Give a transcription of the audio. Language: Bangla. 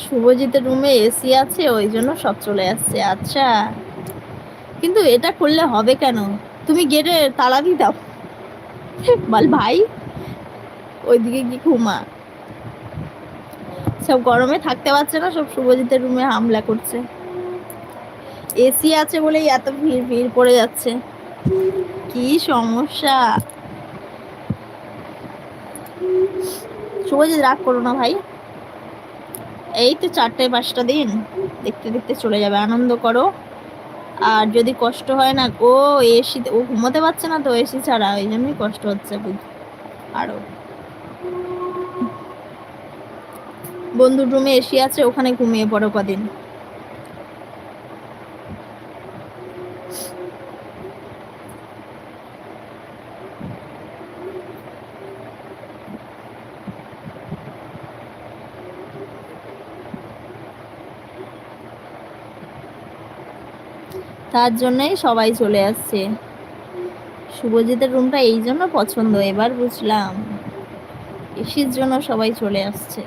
শুভজিতের রুমে এসি আছে, ওই জন্য সব চলে আসছে। আচ্ছা, কিন্তু এটা করলে হবে কেন? তুমি গেটে তালা দিয়ে দাও। বল ভাই, ওইদিকে কি ঘুমা। সব গরমে থাকতে পারছে না, সব শুভজিতের রুমে হামলা করছে। এসি আছে বলেই এত ভিড় ভিড় পড়ে যাচ্ছে। কি সমস্যা। শুভজিৎ, রাগ করো না ভাই। এই তো 4-5টা দিন, দেখতে দেখতে চলে যাবে। আনন্দ করো। আর যদি কষ্ট হয় না, ও এসি, ও ঘুমোতে পারছে না তো এসি ছাড়া, ওই জন্যই কষ্ট হচ্ছে আরো। বন্ধুর রুমে এসি আছে, ওখানে ঘুমিয়ে পড়ো কদিন। তার জন্যই সবাই চলে আসছে। শুভজিতের রুমটা এই জন্য পছন্দ, এবার বুঝলাম, এসির জন্য সবাই চলে আসছে।